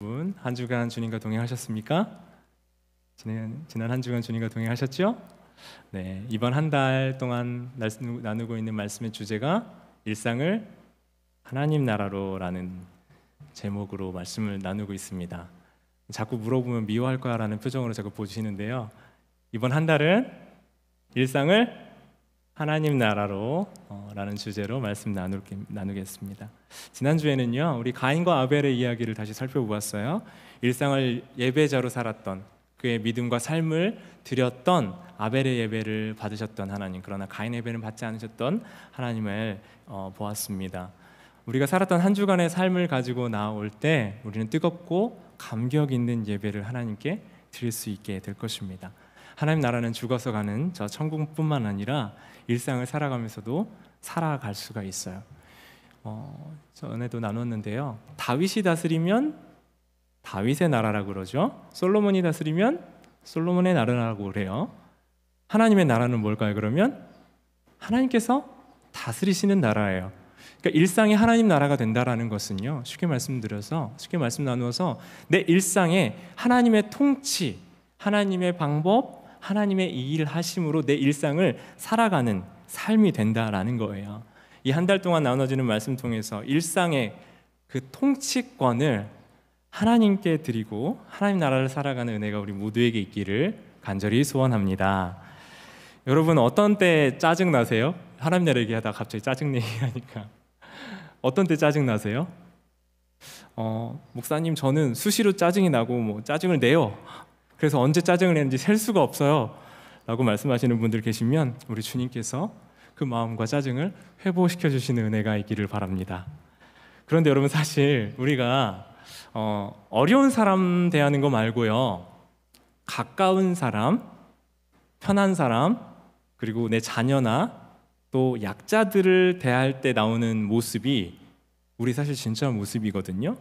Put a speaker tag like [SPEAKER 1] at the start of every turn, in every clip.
[SPEAKER 1] 한 주간 주님과 동행하셨습니까? 지난 한 주간 주님과 동행하셨죠? 네, 이번 한 달 동안 나누고 있는 말씀의 주제가 일상을 하나님 나라로라는 제목으로 말씀을 나누고 있습니다. 자꾸 물어보면 미워할 거야라는 표정으로 자꾸 보시는데요. 이번 한 달은 일상을 하나님 나라로 라는 주제로 말씀 나누겠습니다. 지난주에는요, 우리 가인과 아벨의 이야기를 다시 살펴보았어요. 일상을 예배자로 살았던, 그의 믿음과 삶을 드렸던 아벨의 예배를 받으셨던 하나님, 그러나 가인의 예배는 받지 않으셨던 하나님을 보았습니다. 우리가 살았던 한 주간의 삶을 가지고 나올 때 우리는 뜨겁고 감격 있는 예배를 하나님께 드릴 수 있게 될 것입니다. 하나님 나라는 죽어서 가는 저 천국뿐만 아니라 일상을 살아가면서도 살아갈 수가 있어요. 전에도 나눴는데요, 다윗이 다스리면 다윗의 나라라고 그러죠. 솔로몬이 다스리면 솔로몬의 나라라고 그래요. 하나님의 나라는 뭘까요? 그러면 하나님께서 다스리시는 나라예요. 그러니까 일상이 하나님 나라가 된다라는 것은요, 쉽게 말씀 나누어서 내 일상에 하나님의 통치, 하나님의 방법, 하나님의 이 일 하심으로 내 일상을 살아가는 삶이 된다라는 거예요. 이 한 달 동안 나눠지는 말씀 통해서 일상의 그 통치권을 하나님께 드리고 하나님 나라를 살아가는 은혜가 우리 모두에게 있기를 간절히 소원합니다. 여러분, 어떤 때 짜증 나세요? 하나님 나라 얘기하다가 갑자기 짜증 얘기하니까 어떤 때 짜증 나세요? 목사님, 저는 수시로 짜증이 나고 짜증을 내요. 그래서 언제 짜증을 내는지 셀 수가 없어요 라고 말씀하시는 분들 계시면 우리 주님께서 그 마음과 짜증을 회복시켜 주시는 은혜가 있기를 바랍니다. 그런데 여러분, 사실 우리가 어려운 사람 대하는 거 말고요, 가까운 사람, 편한 사람, 그리고 내 자녀나 또 약자들을 대할 때 나오는 모습이 우리 사실 진짜 모습이거든요.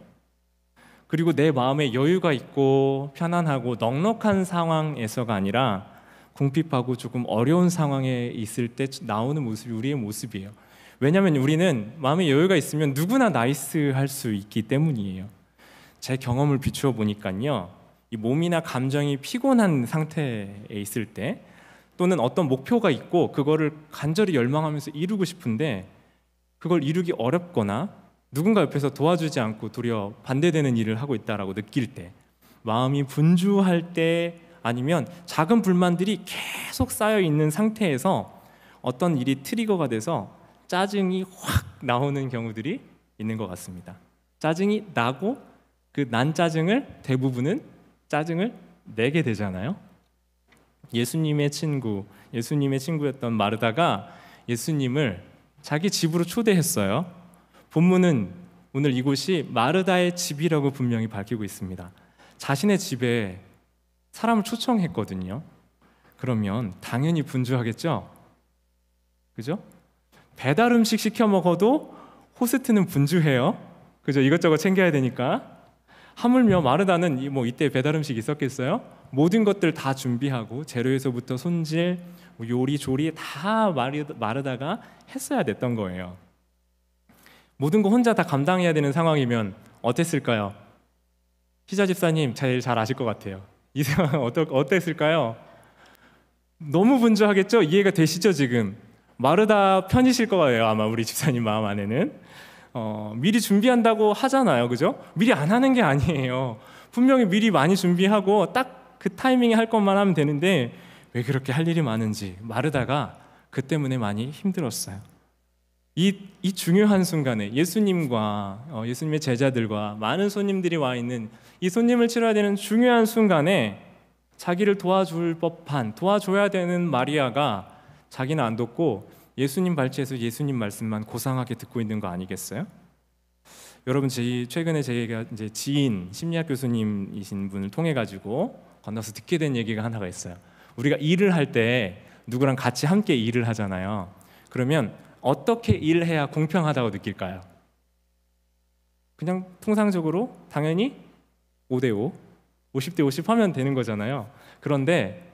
[SPEAKER 1] 그리고 내 마음에 여유가 있고 편안하고 넉넉한 상황에서가 아니라 궁핍하고 조금 어려운 상황에 있을 때 나오는 모습이 우리의 모습이에요. 왜냐하면 우리는 마음에 여유가 있으면 누구나 나이스할 수 있기 때문이에요. 제 경험을 비추어 보니까요, 이 몸이나 감정이 피곤한 상태에 있을 때, 또는 어떤 목표가 있고 그거를 간절히 열망하면서 이루고 싶은데 그걸 이루기 어렵거나 누군가 옆에서 도와주지 않고 도리어 반대되는 일을 하고 있다라고 느낄 때, 마음이 분주할 때, 아니면 작은 불만들이 계속 쌓여 있는 상태에서 어떤 일이 트리거가 돼서 짜증이 확 나오는 경우들이 있는 것 같습니다. 짜증이 나고 그 난 짜증을 대부분은 짜증을 내게 되잖아요. 예수님의 친구였던 마르다가 예수님을 자기 집으로 초대했어요. 본문은 오늘 이곳이 마르다의 집이라고 분명히 밝히고 있습니다. 자신의 집에 사람을 초청했거든요. 그러면 당연히 분주하겠죠? 그죠? 배달 음식 시켜 먹어도 호스트는 분주해요. 그죠? 이것저것 챙겨야 되니까. 하물며 마르다는 이때 배달 음식 있었겠어요? 모든 것들 다 준비하고 재료에서부터 손질, 요리, 조리 다 마르다가 했어야 됐던 거예요. 모든 거 혼자 다 감당해야 되는 상황이면 어땠을까요? 희자 집사님 제일 잘 아실 것 같아요. 이 상황 어땠을까요? 너무 분주하겠죠? 이해가 되시죠? 지금 마르다 편이실 거예요, 아마 우리 집사님 마음 안에는. 미리 준비한다고 하잖아요, 그죠? 미리 안 하는 게 아니에요. 분명히 미리 많이 준비하고 딱 그 타이밍에 할 것만 하면 되는데 왜 그렇게 할 일이 많은지 마르다가 그 때문에 많이 힘들었어요. 이 중요한 순간에 예수님의 제자들과 많은 손님들이 와 있는 이 손님을 치러야 되는 중요한 순간에 자기를 도와줘야 되는 마리아가 자기는 안 돕고 예수님 발치에서 예수님 말씀만 고상하게 듣고 있는 거 아니겠어요? 여러분, 최근에 제가 이제 지인 심리학 교수님이신 분을 통해 가지고 건너서 듣게 된 얘기가 하나가 있어요. 우리가 일을 할 때 누구랑 같이 함께 일을 하잖아요. 그러면 어떻게 일해야 공평하다고 느낄까요? 그냥 통상적으로 당연히 5대5, 50대 50 하면 되는 거잖아요. 그런데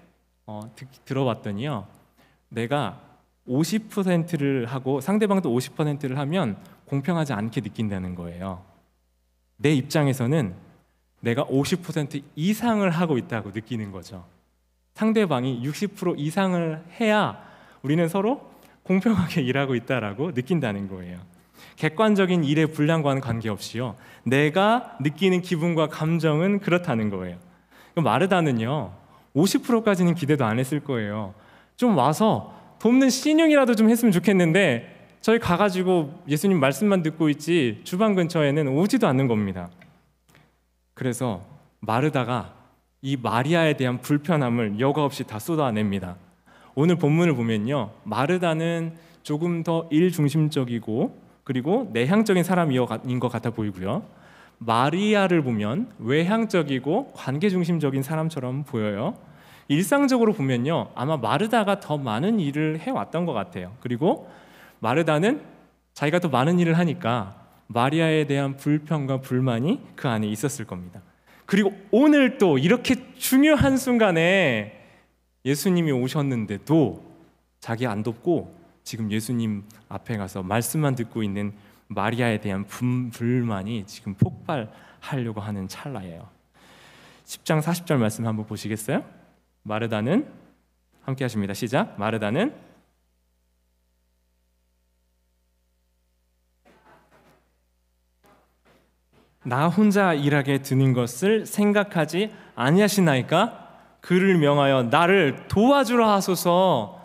[SPEAKER 1] 들어봤더니요, 내가 50%를 하고 상대방도 50%를 하면 공평하지 않게 느낀다는 거예요. 내 입장에서는 내가 50% 이상을 하고 있다고 느끼는 거죠. 상대방이 60% 이상을 해야 우리는 서로 공평하게 일하고 있다라고 느낀다는 거예요. 객관적인 일의 분량과는 관계없이요, 내가 느끼는 기분과 감정은 그렇다는 거예요. 마르다는요 50%까지는 기대도 안 했을 거예요. 좀 와서 돕는 신용이라도 좀 했으면 좋겠는데 저희 가가지고 예수님 말씀만 듣고 있지 주방 근처에는 오지도 않는 겁니다. 그래서 마르다가 이 마리아에 대한 불편함을 여과 없이 다 쏟아냅니다. 오늘 본문을 보면요, 마르다는 조금 더 일중심적이고 그리고 내향적인 사람인 것 같아 보이고요, 마리아를 보면 외향적이고 관계중심적인 사람처럼 보여요. 일상적으로 보면요, 아마 마르다가 더 많은 일을 해왔던 것 같아요. 그리고 마르다는 자기가 더 많은 일을 하니까 마리아에 대한 불평과 불만이 그 안에 있었을 겁니다. 그리고 오늘 또 이렇게 중요한 순간에 예수님이 오셨는데도 자기 안 돕고 지금 예수님 앞에 가서 말씀만 듣고 있는 마리아에 대한 불만이 지금 폭발하려고 하는 찰나예요. 10장 40절 말씀 한번 보시겠어요? 마르다는, 함께 하십니다. 시작. 마르다는 나 혼자 일하게 드는 것을 생각하지 아니하시나이까? 그를 명하여 나를 도와주라 하소서.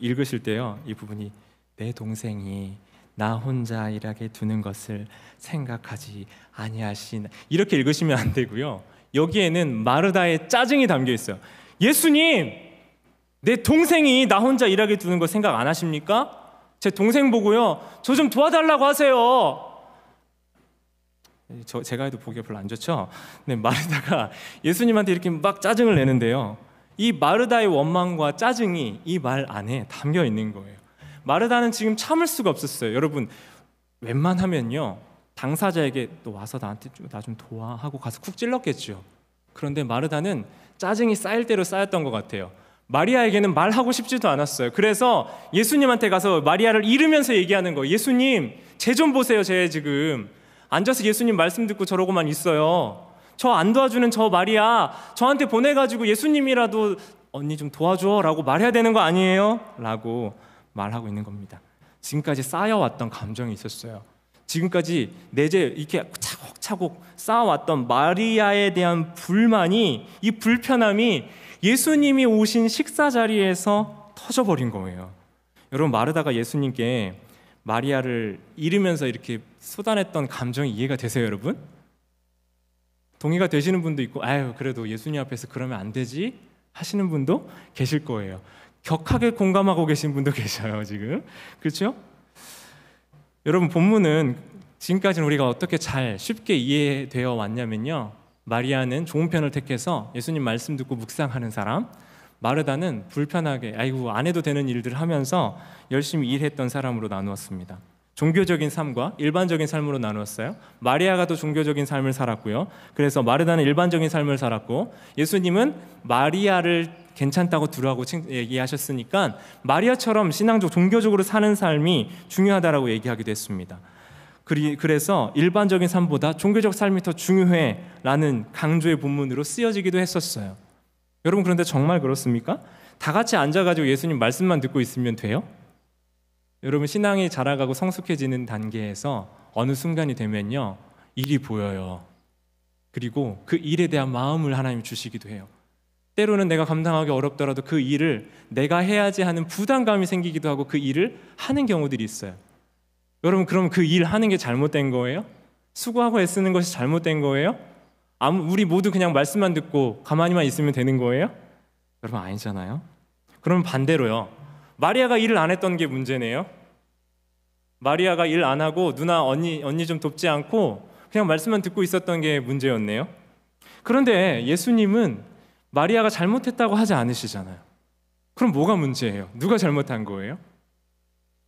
[SPEAKER 1] 읽으실 때요, 이 부분이 내 동생이 나 혼자 일하게 두는 것을 생각하지 아니하시나, 이렇게 읽으시면 안 되고요, 여기에는 마르다의 짜증이 담겨 있어요. 예수님, 내 동생이 나 혼자 일하게 두는 거 생각 안 하십니까? 제 동생 보고요, 저 좀 도와달라고 하세요. 제가 해도 보기가 별로 안 좋죠? 네, 마르다가 예수님한테 이렇게 막 짜증을 내는데요, 이 마르다의 원망과 짜증이 이 말 안에 담겨 있는 거예요. 마르다는 지금 참을 수가 없었어요. 여러분, 웬만하면요 당사자에게 너 와서 나한테 나 좀 도와 하고 가서 쿡 찔렀겠죠. 그런데 마르다는 짜증이 쌓일 대로 쌓였던 것 같아요. 마리아에게는 말하고 싶지도 않았어요. 그래서 예수님한테 가서 마리아를 이르면서 얘기하는 거예요. 예수님, 쟤 좀 보세요. 쟤 지금 앉아서 예수님 말씀 듣고 저러고만 있어요. 저 안 도와주는 저 마리아 저한테 보내가지고 예수님이라도 언니 좀 도와줘 라고 말해야 되는 거 아니에요? 라고 말하고 있는 겁니다. 지금까지 쌓여왔던 감정이 있었어요. 지금까지 내재 이렇게 차곡차곡 쌓아왔던 마리아에 대한 불만이, 이 불편함이 예수님이 오신 식사 자리에서 터져버린 거예요. 여러분, 마르다가 예수님께 마리아를 잃으면서 이렇게 쏟아냈던 감정이 이해가 되세요, 여러분? 동의가 되시는 분도 있고, 아유 그래도 예수님 앞에서 그러면 안 되지 하시는 분도 계실 거예요. 격하게 공감하고 계신 분도 계셔요 지금, 그렇죠? 여러분, 본문은 지금까지는 우리가 어떻게 잘 쉽게 이해되어 왔냐면요, 마리아는 좋은 편을 택해서 예수님 말씀 듣고 묵상하는 사람, 마르다는 불편하게 아이고 안 해도 되는 일들을 하면서 열심히 일했던 사람으로 나누었습니다. 종교적인 삶과 일반적인 삶으로 나누었어요. 마리아가 더 종교적인 삶을 살았고요, 그래서 마르다는 일반적인 삶을 살았고, 예수님은 마리아를 괜찮다고 두라고 얘기하셨으니까 마리아처럼 신앙적 종교적으로 사는 삶이 중요하다라고 얘기하기도 했습니다. 그래서 일반적인 삶보다 종교적 삶이 더 중요해라는 강조의 본문으로 쓰여지기도 했었어요. 여러분, 그런데 정말 그렇습니까? 다 같이 앉아가지고 예수님 말씀만 듣고 있으면 돼요? 여러분, 신앙이 자라가고 성숙해지는 단계에서 어느 순간이 되면요, 일이 보여요. 그리고 그 일에 대한 마음을 하나님 주시기도 해요. 때로는 내가 감당하기 어렵더라도 그 일을 내가 해야지 하는 부담감이 생기기도 하고 그 일을 하는 경우들이 있어요. 여러분, 그럼 그 일 하는 게 잘못된 거예요? 수고하고 애쓰는 것이 잘못된 거예요? 우리 모두 그냥 말씀만 듣고 가만히만 있으면 되는 거예요? 여러분, 아니잖아요. 그럼 반대로요, 마리아가 일을 안 했던 게 문제네요. 마리아가 일 안 하고 누나 언니 좀 돕지 않고 그냥 말씀만 듣고 있었던 게 문제였네요. 그런데 예수님은 마리아가 잘못했다고 하지 않으시잖아요. 그럼 뭐가 문제예요? 누가 잘못한 거예요?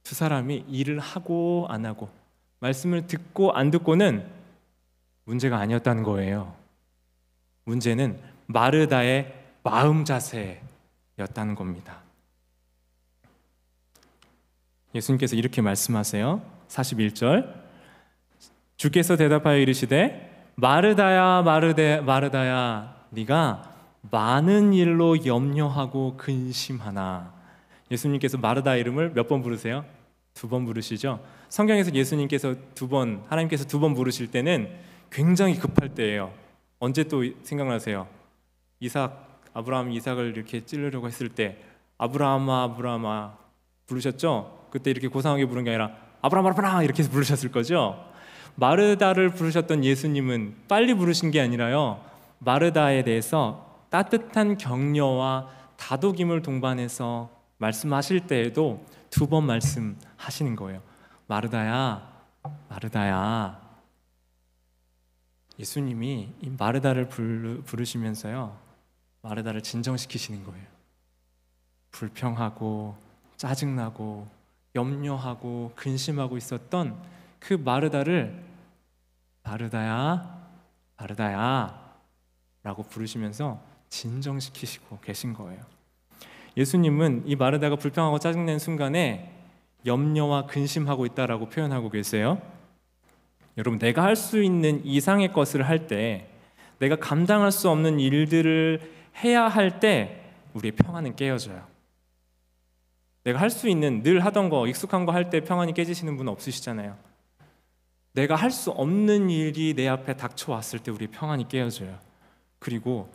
[SPEAKER 1] 두 사람이 일을 하고 안 하고 말씀을 듣고 안 듣고는 문제가 아니었다는 거예요. 문제는 마르다의 마음 자세였다는 겁니다. 예수님께서 이렇게 말씀하세요. 41절, 주께서 대답하여 이르시되 마르다야, 마르다야, 네가 많은 일로 염려하고 근심하나. 예수님께서 마르다 이름을 몇 번 부르세요? 2번 부르시죠. 성경에서 예수님께서 하나님께서 2번 부르실 때는 굉장히 급할 때예요. 언제 또 생각나세요? 아브라함 이삭을 이렇게 찌르려고 했을 때 아브라함아, 아브라함아 부르셨죠? 그때 이렇게 고상하게 부른 게 아니라 아브라함 이렇게 부르셨을 거죠. 마르다를 부르셨던 예수님은 빨리 부르신 게 아니라요, 마르다에 대해서 따뜻한 격려와 다독임을 동반해서 말씀하실 때에도 2번 말씀하시는 거예요. 마르다야, 마르다야. 예수님이 이 마르다를 부르시면서요, 마르다를 진정시키시는 거예요. 불평하고 짜증나고 염려하고 근심하고 있었던 그 마르다를 마르다야, 마르다야 라고 부르시면서 진정시키시고 계신 거예요. 예수님은 이 마르다가 불평하고 짜증낸 순간에 염려와 근심하고 있다라고 표현하고 계세요. 여러분, 내가 할 수 있는 이상의 것을 할 때, 내가 감당할 수 없는 일들을 해야 할 때 우리의 평안은 깨어져요. 내가 할 수 있는 늘 하던 거, 익숙한 거 할 때 평안이 깨지시는 분 없으시잖아요. 내가 할 수 없는 일이 내 앞에 닥쳐왔을 때 우리의 평안이 깨어져요. 그리고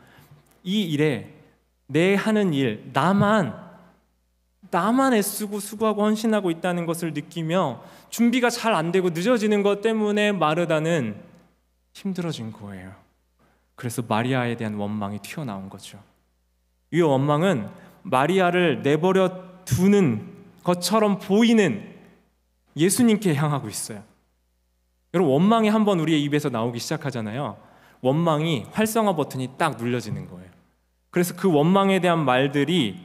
[SPEAKER 1] 이 일에 내 하는 일, 나만 애쓰고 수고하고 헌신하고 있다는 것을 느끼며 준비가 잘 안 되고 늦어지는 것 때문에 마르다는 힘들어진 거예요. 그래서 마리아에 대한 원망이 튀어나온 거죠. 이 원망은 마리아를 내버려 두는 것처럼 보이는 예수님께 향하고 있어요. 여러분, 원망이 한번 우리의 입에서 나오기 시작하잖아요. 원망이 활성화 버튼이 딱 눌려지는 거예요. 그래서 그 원망에 대한 말들이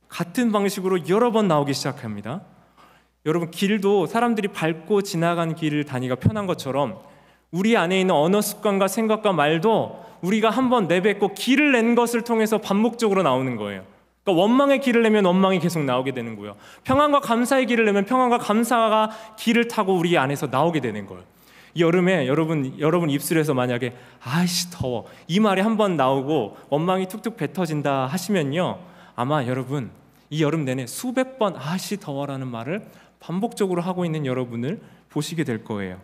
[SPEAKER 1] 같은 방식으로 여러 번 나오기 시작합니다. 여러분, 길도 사람들이 밟고 지나간 길을 다니기가 편한 것처럼 우리 안에 있는 언어 습관과 생각과 말도 우리가 한번 내뱉고 길을 낸 것을 통해서 반복적으로 나오는 거예요. 그러니까 원망의 길을 내면 원망이 계속 나오게 되는 거예요. 평안과 감사의 길을 내면 평안과 감사가 길을 타고 우리 안에서 나오게 되는 거예요. 이 여름에 여러분 입술에서 만약에 아이씨 더워, 이 말이 한번 나오고 원망이 툭툭 뱉어진다 하시면요, 아마 여러분 이 여름 내내 수백 번 아이씨 더워라는 말을 반복적으로 하고 있는 여러분을 보시게 될 거예요.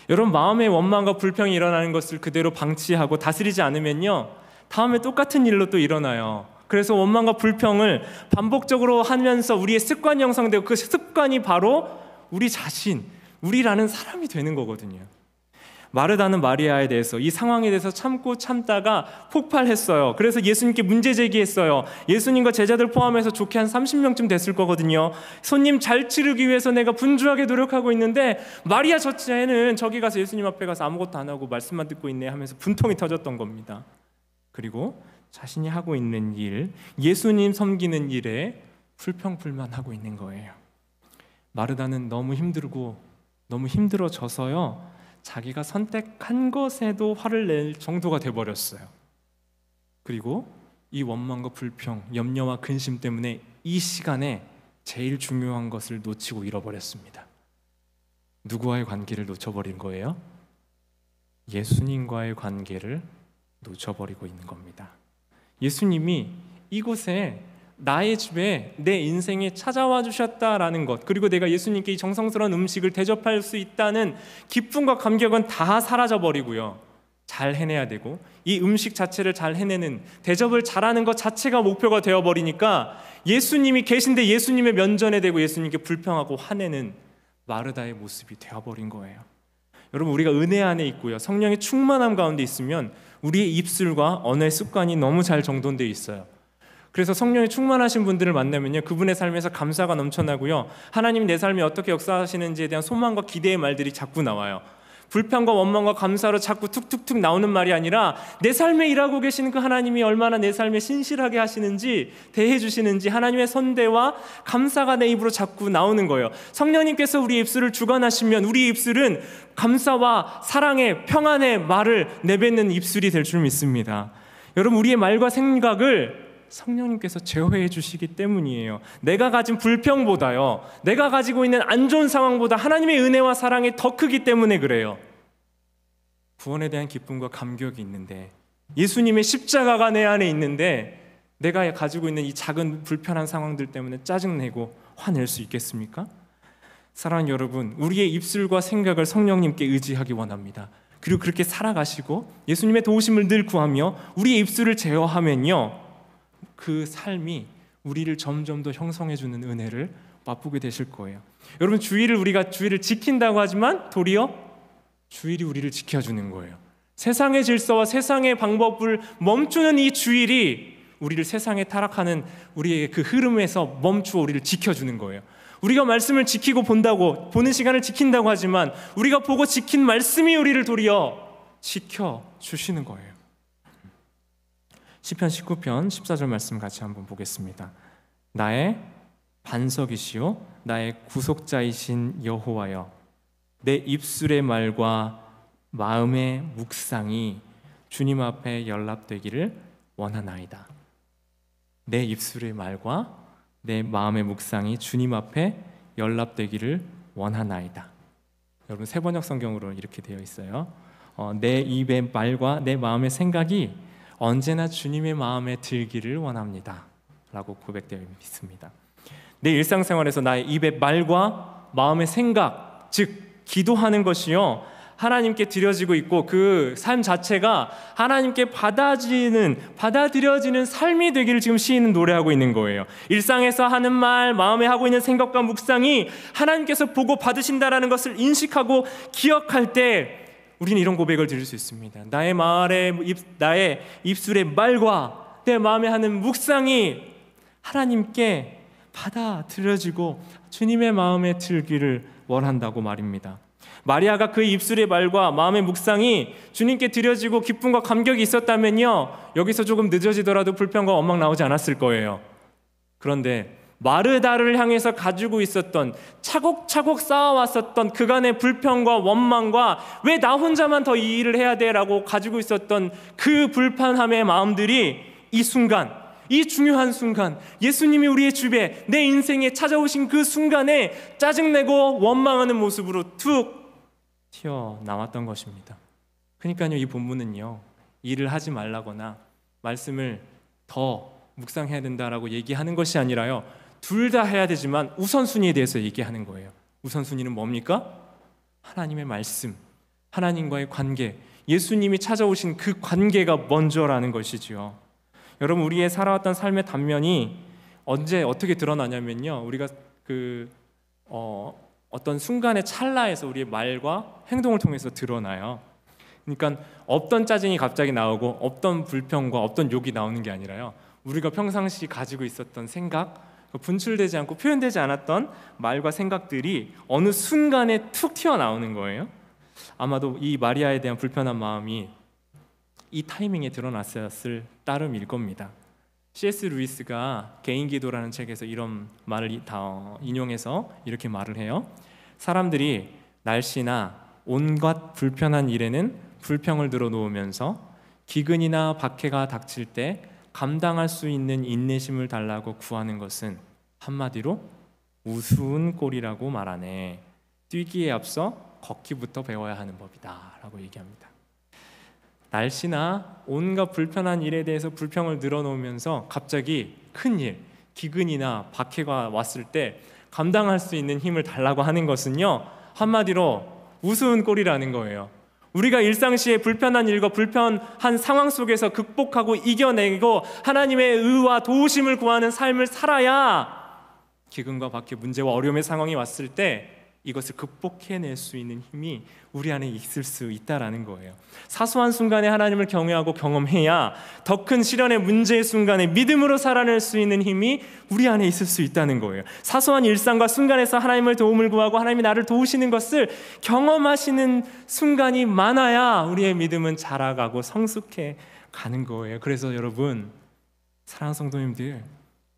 [SPEAKER 1] 여러분, 마음의 원망과 불평이 일어나는 것을 그대로 방치하고 다스리지 않으면요, 다음에 똑같은 일로 또 일어나요. 그래서 원망과 불평을 반복적으로 하면서 우리의 습관이 형성되고 그 습관이 바로 우리 자신, 우리라는 사람이 되는 거거든요. 마르다는 마리아에 대해서, 이 상황에 대해서 참고 참다가 폭발했어요. 그래서 예수님께 문제 제기했어요. 예수님과 제자들 포함해서 좋게 한 30명쯤 됐을 거거든요. 손님 잘 치르기 위해서 내가 분주하게 노력하고 있는데 마리아 저째는 저기 가서 예수님 앞에 가서 아무것도 안 하고 말씀만 듣고 있네 하면서 분통이 터졌던 겁니다. 그리고 자신이 하고 있는 일, 예수님 섬기는 일에 불평불만하고 있는 거예요. 마르다는 너무 힘들고 너무 힘들어져서요, 자기가 선택한 것에도 화를 낼 정도가 돼버렸어요. 그리고 이 원망과 불평, 염려와 근심 때문에 이 시간에 제일 중요한 것을 놓치고 잃어버렸습니다. 누구와의 관계를 놓쳐버린 거예요? 예수님과의 관계를 놓쳐버리고 있는 겁니다. 예수님이 이곳에 나의 집에 내 인생에 찾아와 주셨다라는 것, 그리고 내가 예수님께 이 정성스러운 음식을 대접할 수 있다는 기쁨과 감격은 다 사라져버리고요, 잘 해내야 되고 이 음식 자체를 잘 해내는, 대접을 잘하는 것 자체가 목표가 되어버리니까 예수님이 계신데 예수님의 면전에 대고 예수님께 불평하고 화내는 마르다의 모습이 되어버린 거예요. 여러분, 우리가 은혜 안에 있고요, 성령의 충만함 가운데 있으면 우리의 입술과 언어의 습관이 너무 잘 정돈되어 있어요. 그래서 성령이 충만하신 분들을 만나면요, 그분의 삶에서 감사가 넘쳐나고요, 하나님 내 삶에 어떻게 역사하시는지에 대한 소망과 기대의 말들이 자꾸 나와요. 불평과 원망과 감사로 자꾸 툭툭툭 나오는 말이 아니라 내 삶에 일하고 계시는 그 하나님이 얼마나 내 삶에 신실하게 하시는지, 대해 주시는지, 하나님의 선대와 감사가 내 입으로 자꾸 나오는 거예요. 성령님께서 우리 입술을 주관하시면 우리 입술은 감사와 사랑의, 평안의 말을 내뱉는 입술이 될 줄 믿습니다. 여러분, 우리의 말과 생각을 성령님께서 제어해 주시기 때문이에요. 내가 가진 불평보다요, 내가 가지고 있는 안 좋은 상황보다 하나님의 은혜와 사랑이 더 크기 때문에 그래요. 구원에 대한 기쁨과 감격이 있는데, 예수님의 십자가가 내 안에 있는데 내가 가지고 있는 이 작은 불편한 상황들 때문에 짜증내고 화낼 수 있겠습니까? 사랑하는 여러분, 우리의 입술과 생각을 성령님께 의지하기 원합니다. 그리고 그렇게 살아가시고 예수님의 도우심을 늘 구하며 우리의 입술을 제어하면요, 그 삶이 우리를 점점 더 형성해주는 은혜를 맛보게 되실 거예요. 여러분, 우리가 주의를 지킨다고 하지만 도리어 주일이 우리를 지켜주는 거예요. 세상의 질서와 세상의 방법을 멈추는 이 주일이 우리를 세상에 타락하는 우리의 그 흐름에서 멈추어 우리를 지켜주는 거예요. 우리가 말씀을 지키고 보는 시간을 지킨다고 하지만 우리가 보고 지킨 말씀이 우리를 도리어 지켜주시는 거예요. 시편 19편 14절 말씀 같이 한번 보겠습니다. 나의 반석이시요 나의 구속자이신 여호와여, 내 입술의 말과 마음의 묵상이 주님 앞에 연락되기를 원하나이다. 내 입술의 말과 내 마음의 묵상이 주님 앞에 연락되기를 원하나이다. 여러분, 세번역 성경으로 이렇게 되어 있어요. 내 입의 말과 내 마음의 생각이 언제나 주님의 마음에 들기를 원합니다 라고 고백되어 있습니다. 내 일상생활에서 나의 입의 말과 마음의 생각, 즉 기도하는 것이요, 하나님께 드려지고 있고 그 삶 자체가 하나님께 받아들여지는 삶이 되기를 지금 시인은 노래하고 있는 거예요. 일상에서 하는 말, 마음에 하고 있는 생각과 묵상이 하나님께서 보고 받으신다라는 것을 인식하고 기억할 때 우리는 이런 고백을 드릴 수 있습니다. 나의 입술의 말과 내 마음에 하는 묵상이 하나님께 받아들여지고 주님의 마음에 들기를 원한다고 말입니다. 마리아가 그의 입술의 말과 마음의 묵상이 주님께 드려지고 기쁨과 감격이 있었다면요, 여기서 조금 늦어지더라도 불평과 원망 나오지 않았을 거예요. 그런데 마르다를 향해서 가지고 있었던, 차곡차곡 쌓아왔었던 그간의 불평과 원망과 왜 나 혼자만 더 이 일을 해야 돼? 라고 가지고 있었던 그 불편함의 마음들이 이 순간, 이 중요한 순간, 예수님이 우리의 주변에 내 인생에 찾아오신 그 순간에 짜증내고 원망하는 모습으로 툭 튀어나왔던 것입니다. 그러니까요, 이 본문은요, 일을 하지 말라거나 말씀을 더 묵상해야 된다라고 얘기하는 것이 아니라요, 둘 다 해야 되지만 우선순위에 대해서 얘기하는 거예요. 우선순위는 뭡니까? 하나님의 말씀, 하나님과의 관계, 예수님이 찾아오신 그 관계가 먼저라는 것이지요. 여러분, 우리의 살아왔던 삶의 단면이 언제 어떻게 드러나냐면요, 우리가 어떤 순간의 찰나에서 우리의 말과 행동을 통해서 드러나요. 그러니까 없던 짜증이 갑자기 나오고 없던 불평과 없던 욕이 나오는 게 아니라요, 우리가 평상시 가지고 있었던 생각, 분출되지 않고 표현되지 않았던 말과 생각들이 어느 순간에 툭 튀어나오는 거예요. 아마도 이 마리아에 대한 불편한 마음이 이 타이밍에 드러났을 따름일 겁니다. C.S. 루이스가 개인기도라는 책에서 이런 말을 인용해서 이렇게 말을 해요. 사람들이 날씨나 온갖 불편한 일에는 불평을 들어놓으면서 기근이나 박해가 닥칠 때 감당할 수 있는 인내심을 달라고 구하는 것은 한마디로 우스운 꼴이라고 말하네. 뛰기에 앞서 걷기부터 배워야 하는 법이다 라고 얘기합니다. 날씨나 온갖 불편한 일에 대해서 불평을 늘어놓으면서 갑자기 큰일, 기근이나 박해가 왔을 때 감당할 수 있는 힘을 달라고 하는 것은요, 한마디로 우스운 꼴이라는 거예요. 우리가 일상시에 불편한 일과 불편한 상황 속에서 극복하고 이겨내고 하나님의 의와 도우심을 구하는 삶을 살아야 기근과 박해, 문제와 어려움의 상황이 왔을 때 이것을 극복해낼 수 있는 힘이 우리 안에 있을 수 있다라는 거예요. 사소한 순간에 하나님을 경외하고 경험해야 더 큰 시련의 문제의 순간에 믿음으로 살아낼 수 있는 힘이 우리 안에 있을 수 있다는 거예요. 사소한 일상과 순간에서 하나님을 도움을 구하고 하나님이 나를 도우시는 것을 경험하시는 순간이 많아야 우리의 믿음은 자라가고 성숙해 가는 거예요. 그래서 여러분, 사랑하는 성도님들,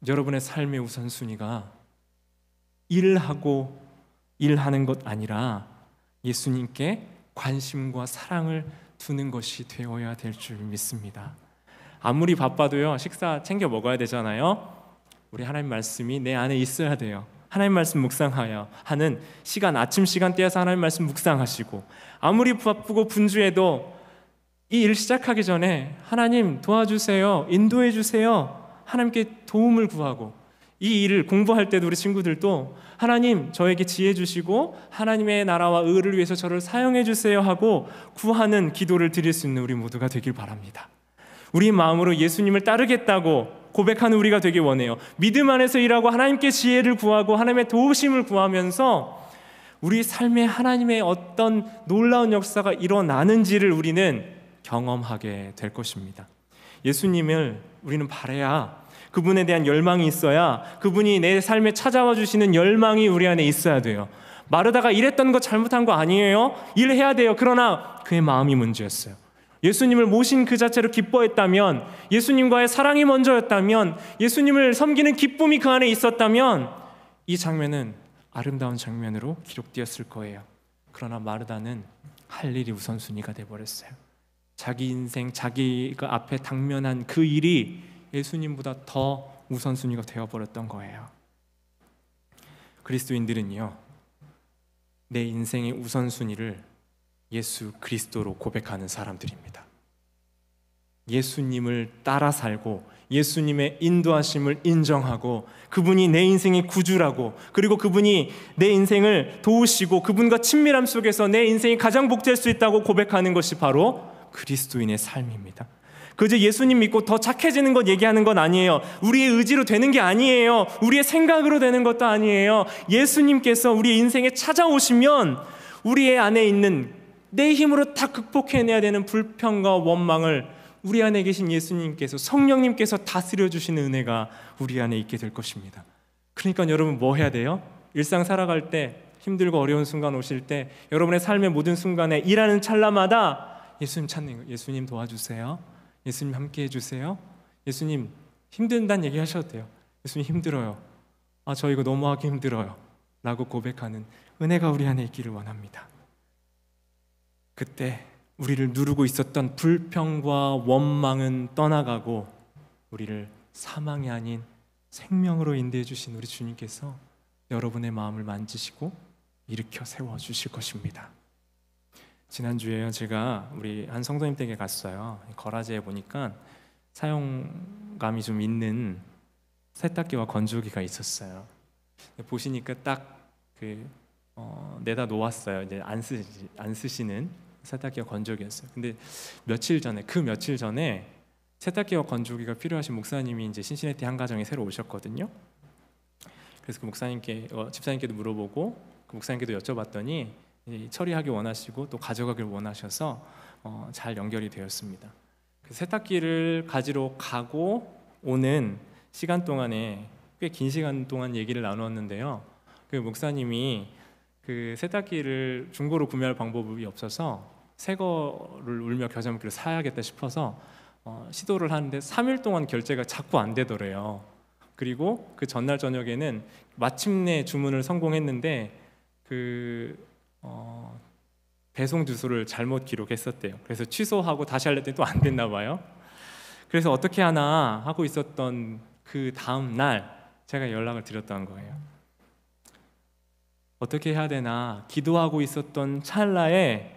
[SPEAKER 1] 여러분의 삶의 우선순위가 일하는 것 아니라 예수님께 관심과 사랑을 두는 것이 되어야 될 줄 믿습니다. 아무리 바빠도요, 식사 챙겨 먹어야 되잖아요. 우리 하나님 말씀이 내 안에 있어야 돼요. 하나님 말씀 묵상하여 하는 시간, 아침 시간 떼어서 하나님 말씀 묵상하시고, 아무리 바쁘고 분주해도 이 일 시작하기 전에 하나님 도와주세요, 인도해 주세요, 하나님께 도움을 구하고, 이 일을 공부할 때도 우리 친구들도 하나님 저에게 지혜 주시고 하나님의 나라와 의를 위해서 저를 사용해 주세요 하고 구하는 기도를 드릴 수 있는 우리 모두가 되길 바랍니다. 우리 마음으로 예수님을 따르겠다고 고백하는 우리가 되길 원해요. 믿음 안에서 일하고 하나님께 지혜를 구하고 하나님의 도우심을 구하면서 우리 삶에 하나님의 어떤 놀라운 역사가 일어나는지를 우리는 경험하게 될 것입니다. 예수님을 우리는 바라야, 그분에 대한 열망이 있어야, 그분이 내 삶에 찾아와 주시는 열망이 우리 안에 있어야 돼요. 마르다가 일했던 거 잘못한 거 아니에요. 일해야 돼요. 그러나 그의 마음이 문제였어요. 예수님을 모신 그 자체로 기뻐했다면, 예수님과의 사랑이 먼저였다면, 예수님을 섬기는 기쁨이 그 안에 있었다면 이 장면은 아름다운 장면으로 기록되었을 거예요. 그러나 마르다는 할 일이 우선순위가 돼버렸어요. 자기 인생, 자기가 앞에 당면한 그 일이 예수님보다 더 우선순위가 되어버렸던 거예요. 그리스도인들은요, 내 인생의 우선순위를 예수 그리스도로 고백하는 사람들입니다. 예수님을 따라 살고 예수님의 인도하심을 인정하고 그분이 내 인생의 구주라고, 그리고 그분이 내 인생을 도우시고 그분과 친밀함 속에서 내 인생이 가장 복될 수 있다고 고백하는 것이 바로 그리스도인의 삶입니다. 그저 예수님 믿고 더 착해지는 것 얘기하는 건 아니에요. 우리의 의지로 되는 게 아니에요. 우리의 생각으로 되는 것도 아니에요. 예수님께서 우리 인생에 찾아오시면 우리의 안에 있는 내 힘으로 다 극복해내야 되는 불평과 원망을 우리 안에 계신 예수님께서, 성령님께서 다스려 주시는 은혜가 우리 안에 있게 될 것입니다. 그러니까 여러분 뭐 해야 돼요? 일상 살아갈 때, 힘들고 어려운 순간 오실 때, 여러분의 삶의 모든 순간에 일하는 찰나마다 예수님 찾는 거예요. 예수님 도와주세요. 예수님 함께 해주세요. 예수님 힘든다는 얘기 하셔도 돼요. 예수님 힘들어요. 저 이거 너무 하기 힘들어요 라고 고백하는 은혜가 우리 안에 있기를 원합니다. 그때 우리를 누르고 있었던 불평과 원망은 떠나가고 우리를 사망이 아닌 생명으로 인도해 주신 우리 주님께서 여러분의 마음을 만지시고 일으켜 세워주실 것입니다. 지난주에요, 제가 우리 한 성도님 댁에 갔어요. 거라지에 보니까 사용감이 좀 있는 세탁기와 건조기가 있었어요. 보시니까 딱 내다 놓았어요. 이제 안 쓰시는 세탁기와 건조기였어요. 근데 며칠 전에 세탁기와 건조기가 필요하신 목사님이 이제 신시내티 한 가정에 새로 오셨거든요. 그래서 그 목사님께, 집사님께도 물어보고 그 목사님께도 여쭤봤더니 처리하기 원하시고 또 가져가길 원하셔서 잘 연결이 되었습니다. 세탁기를 가지러 가고 오는 시간 동안에 꽤 긴 시간 동안 얘기를 나누었는데요. 그 목사님이 그 세탁기를 중고로 구매할 방법이 없어서 새 거를 울며 겨자 먹기를 사야겠다 싶어서 시도를 하는데 3일 동안 결제가 자꾸 안 되더래요. 그리고 그 전날 저녁에는 마침내 주문을 성공했는데 배송 주소를 잘못 기록했었대요. 그래서 취소하고 다시 하려더니 또 안 됐나 봐요. 그래서 어떻게 하나 하고 있었던 그 다음 날 제가 연락을 드렸던 거예요. 어떻게 해야 되나 기도하고 있었던 찰나에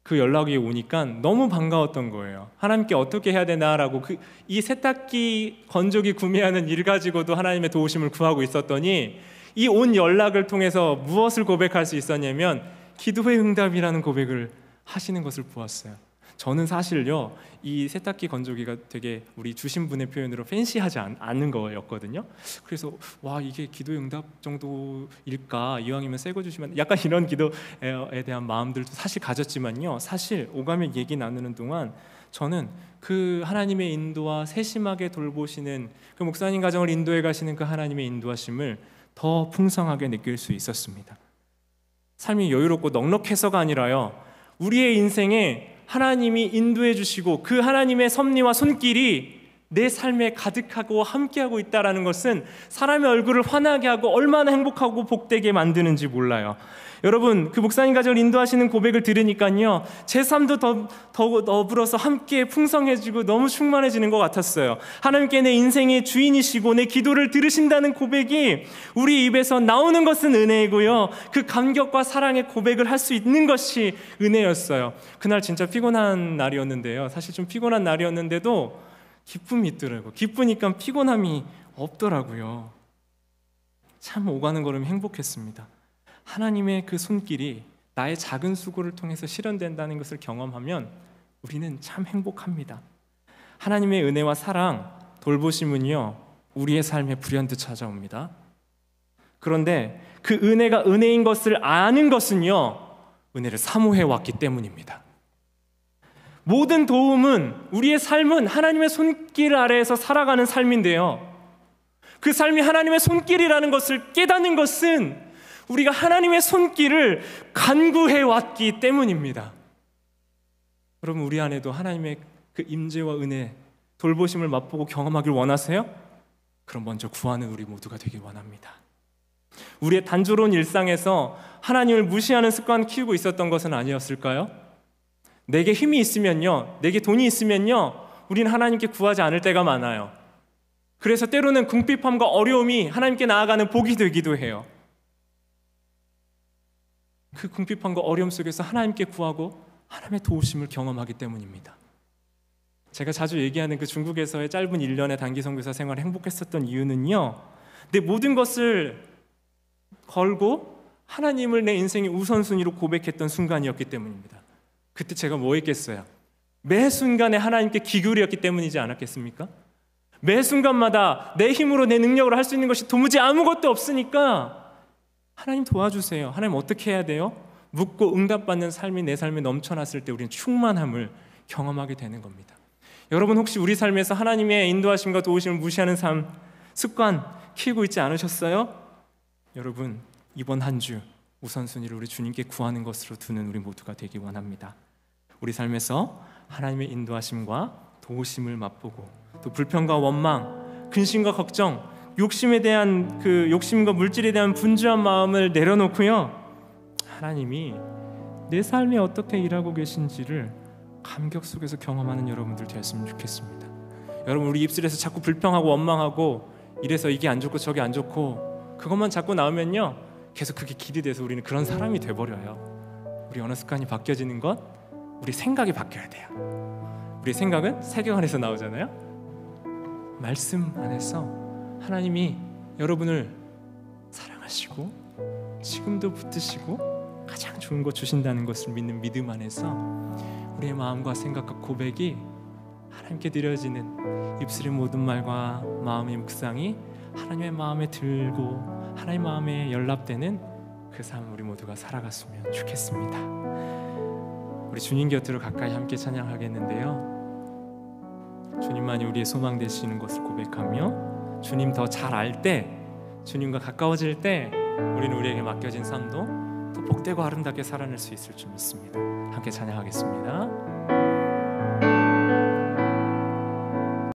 [SPEAKER 1] 그 연락이 오니까 너무 반가웠던 거예요. 하나님께 어떻게 해야 되나라고 이 세탁기 건조기 구매하는 일 가지고도 하나님의 도우심을 구하고 있었더니 이 온 연락을 통해서 무엇을 고백할 수 있었냐면 기도의 응답이라는 고백을 하시는 것을 보았어요. 저는 사실요, 이 세탁기 건조기가 되게 우리 주신 분의 표현으로 팬시하지 않는 거였거든요. 그래서 와, 이게 기도의 응답 정도일까? 이왕이면 새 거 주시면, 약간 이런 기도에 대한 마음들도 사실 가졌지만요, 사실 오가며 얘기 나누는 동안 저는 그 하나님의 인도와 세심하게 돌보시는 그 목사님 가정을 인도해 가시는 그 하나님의 인도하심을 더 풍성하게 느낄 수 있었습니다. 삶이 여유롭고 넉넉해서가 아니라요, 우리의 인생에 하나님이 인도해 주시고 그 하나님의 섭리와 손길이 내 삶에 가득하고 함께하고 있다는 것은 사람의 얼굴을 환하게 하고 얼마나 행복하고 복되게 만드는지 몰라요. 여러분, 그 목사님 가족을 인도하시는 고백을 들으니까요, 제 삶도 더 더불어서 함께 풍성해지고 너무 충만해지는 것 같았어요. 하나님께 내 인생의 주인이시고 내 기도를 들으신다는 고백이 우리 입에서 나오는 것은 은혜이고요, 그 감격과 사랑의 고백을 할 수 있는 것이 은혜였어요. 그날 진짜 피곤한 날이었는데요, 사실 좀 피곤한 날이었는데도 기쁨이 있더라고요. 기쁘니까 피곤함이 없더라고요. 참 오가는 걸음이 행복했습니다. 하나님의 그 손길이 나의 작은 수고를 통해서 실현된다는 것을 경험하면 우리는 참 행복합니다. 하나님의 은혜와 사랑, 돌보심은요, 우리의 삶에 불현듯 찾아옵니다. 그런데 그 은혜가 은혜인 것을 아는 것은요, 은혜를 사모해 왔기 때문입니다. 모든 도움은, 우리의 삶은 하나님의 손길 아래에서 살아가는 삶인데요, 그 삶이 하나님의 손길이라는 것을 깨닫는 것은 우리가 하나님의 손길을 간구해 왔기 때문입니다. 여러분, 우리 안에도 하나님의 그 임재와 은혜, 돌보심을 맛보고 경험하길 원하세요? 그럼 먼저 구하는 우리 모두가 되길 원합니다. 우리의 단조로운 일상에서 하나님을 무시하는 습관 키우고 있었던 것은 아니었을까요? 내게 힘이 있으면요, 내게 돈이 있으면요, 우리는 하나님께 구하지 않을 때가 많아요. 그래서 때로는 궁핍함과 어려움이 하나님께 나아가는 복이 되기도 해요. 그 궁핍함과 어려움 속에서 하나님께 구하고 하나님의 도우심을 경험하기 때문입니다. 제가 자주 얘기하는 그 중국에서의 짧은 1년의 단기 선교사 생활을 행복했었던 이유는요, 내 모든 것을 걸고 하나님을 내 인생의 우선순위로 고백했던 순간이었기 때문입니다. 그때 제가 뭐 했겠어요? 매 순간에 하나님께 기울였기 때문이지 않았겠습니까? 매 순간마다 내 힘으로, 내 능력으로 할 수 있는 것이 도무지 아무것도 없으니까 하나님 도와주세요. 하나님 어떻게 해야 돼요? 묻고 응답받는 삶이 내 삶에 넘쳐났을 때 우리는 충만함을 경험하게 되는 겁니다. 여러분, 혹시 우리 삶에서 하나님의 인도하심과 도우심을 무시하는 삶, 습관 키우고 있지 않으셨어요? 여러분, 이번 한 주 우선순위를 우리 주님께 구하는 것으로 두는 우리 모두가 되기 원합니다. 우리 삶에서 하나님의 인도하심과 도우심을 맛보고, 또 불평과 원망, 근심과 걱정, 욕심에 대한 그 욕심과 물질에 대한 분주한 마음을 내려놓고요, 하나님이 내 삶에 어떻게 일하고 계신지를 감격 속에서 경험하는 여러분들 되었으면 좋겠습니다. 여러분, 우리 입술에서 자꾸 불평하고 원망하고 이래서 이게 안 좋고 저게 안 좋고 그것만 자꾸 나오면요, 계속 그게 길이 돼서 우리는 그런 사람이 돼버려요. 우리 언어 습관이 바뀌어지는 것, 우리 생각이 바뀌어야 돼요. 우리 생각은 세계관에서 나오잖아요. 말씀 안에서 하나님이 여러분을 사랑하시고 지금도 붙드시고 가장 좋은 것 주신다는 것을 믿는 믿음 안에서 우리의 마음과 생각과 고백이 하나님께 드려지는 입술의 모든 말과 마음의 묵상이 하나님의 마음에 들고 하나님의 마음에 연락되는 그 삶 우리 모두가 살아갔으면 좋겠습니다. 우리 주님 곁으로 가까이 함께 찬양하겠는데요, 주님만이 우리의 소망 되시는 것을 고백하며 주님 더 잘 알 때, 주님과 가까워질 때 우리는 우리에게 맡겨진 삶도 더 복되고 아름답게 살아낼 수 있을 줄 믿습니다. 함께 찬양하겠습니다.